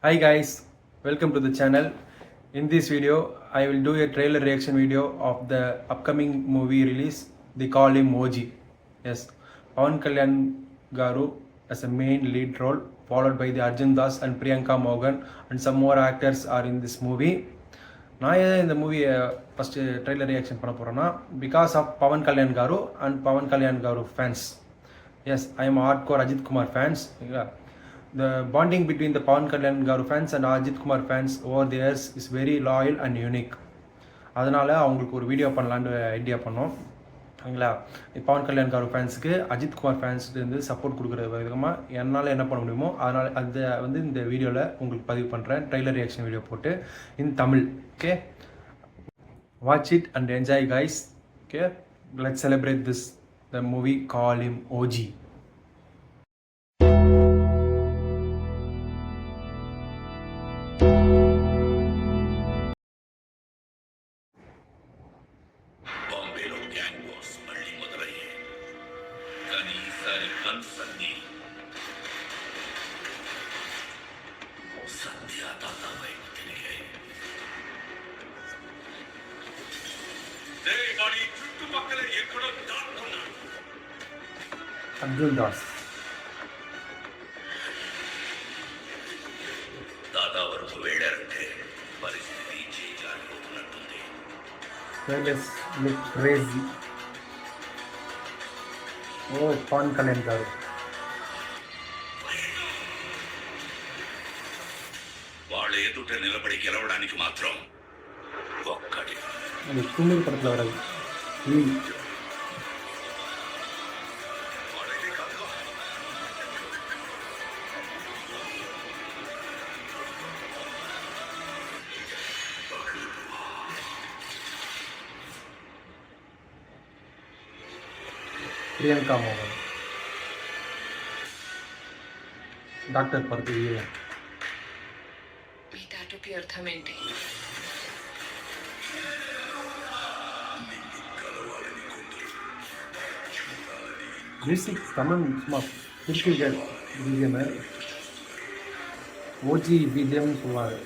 Hi guys, welcome to the channel. In this video, I will do a trailer reaction video of the upcoming movie release. They call him Moji. Yes, Pawan Kalyan Garu as a main lead role, followed by the Arjun Das and Priyanka Mogan, and some more actors are in this movie. நான் ஏன் இந்த மூவியை first trailer reaction பண்ண போகிறேன்னா because of Pawan Kalyan garu and Pawan Kalyan garu fans. Yes, I am hardcore Ajith Kumar fans. The bonding between the Pawan Kalyan Garu fans and Ajit Kumar fans over the years is very loyal and unique. அதனால் அவங்களுக்கு ஒரு video பண்ணலான்னு idea பண்ணோம். சரிங்களா, Pawan Kalyan car ஃபேன்ஸுக்கு Ajith Kumar ஃபேன்ஸ்லேருந்து support கொடுக்குற விதமாக என்னால் என்ன பண்ண முடியுமோ அதனால் அதை இந்த வீடியோவில் உங்களுக்கு பதிவு பண்ணுறேன். ட்ரெய்லர் ரியாக்ஷன் வீடியோ போட்டு in Tamil. Okay, watch it and enjoy guys. Okay, let's celebrate this the movie call him OG. Arjun Das. Trailers look crazy. Oh, Pawan Kalyan Garu. వాళ్ళు ఎదుట నిలబడి గెలవడానికి మాత్రం ఒక్కటి. అది కుందూరు పడతల వరకు ప్రియాంక మోహన్ డాక్టర్ పర్తి హీరో. ఈ టాటూకి అర్థం ఏంటి? म्यूजिक तमन சும்மா கிரிக்கெட் பிஜிஎம் ஓஜி பிஜிஎம் சொல்லுவாங்க.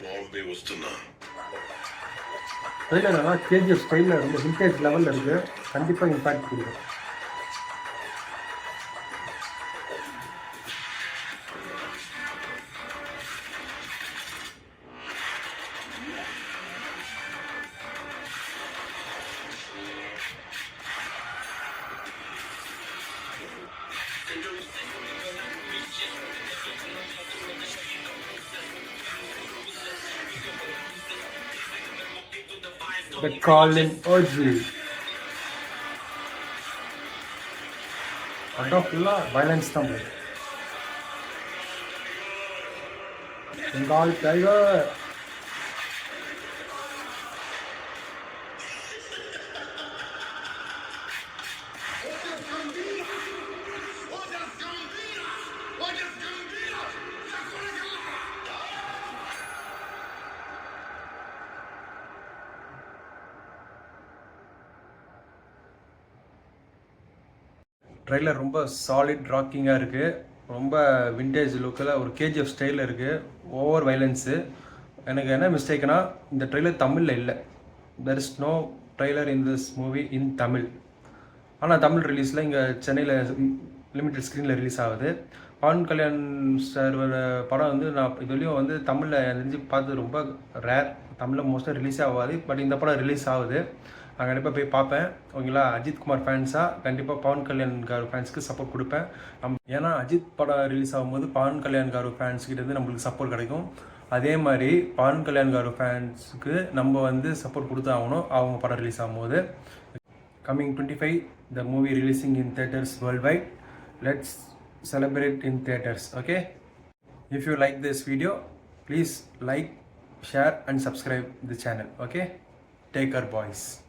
బాంబే వస్తున్నా. ட்ரெய்லர் நல்லா கேஜிஎஃப் ஸ்டைலில் ரொம்ப விண்டேஜ் லெவலில் இருக்குது. கண்டிப்பாக இம்பாக்ட் கொடுக்கும். They call him Oji. அதான் ஃபுல்லாக வைலன்ஸ் தான் போகுது. பெங்கால் டைகர். ட்ரெய்லர் ரொம்ப சாலிட் ராக்கிங்காக இருக்குது. ரொம்ப விண்டேஜ் லுக்கில் ஒரு கேஜிஎஃப் ஸ்டைலில் இருக்குது. Over violence. எனக்கு என்ன மிஸ்டேக்னா இந்த ட்ரெய்லர் தமிழில் இல்லை. There is no trailer in this movie in Tamil. ஆனால் தமிழ் ரிலீஸில் இங்கே சென்னையில் லிமிட்டட் ஸ்க்ரீனில் ரிலீஸ் ஆகுது. பவன் கல்யாண் சார் படம் நான் இதுலேயும் தமிழில் தெரிஞ்சு பார்த்து ரொம்ப ரேர். தமிழில் மோஸ்ட்டாக ரிலீஸ் ஆகாது. பட் இந்த படம் ரிலீஸ் ஆகுது. நான் கண்டிப்பாக போய் பார்ப்பேன். ஓகேங்களா, அஜித் குமார் ஃபேன்ஸாக கண்டிப்பாக பவன் கல்யாண் காரு ஃபேன்ஸுக்கு சப்போர்ட் கொடுப்பேன். ஏன்னா அஜித் படம் ரிலீஸ் ஆகும்போது பவன் கல்யாண் காரு ஃபேன்ஸ்கிட்டேருந்து நம்மளுக்கு சப்போர்ட் கிடைக்கும். அதே மாதிரி பவன் கல்யாண் காரு ஃபேன்ஸுக்கு நம்ம சப்போர்ட் கொடுத்து ஆகணும் அவங்க படம் ரிலீஸ் ஆகும்போது. Coming 25 the movie releasing in theatres world wide. Let's celebrate in theaters. Okay, if you like this video, please like, share and subscribe the channel. Okay, take care boys.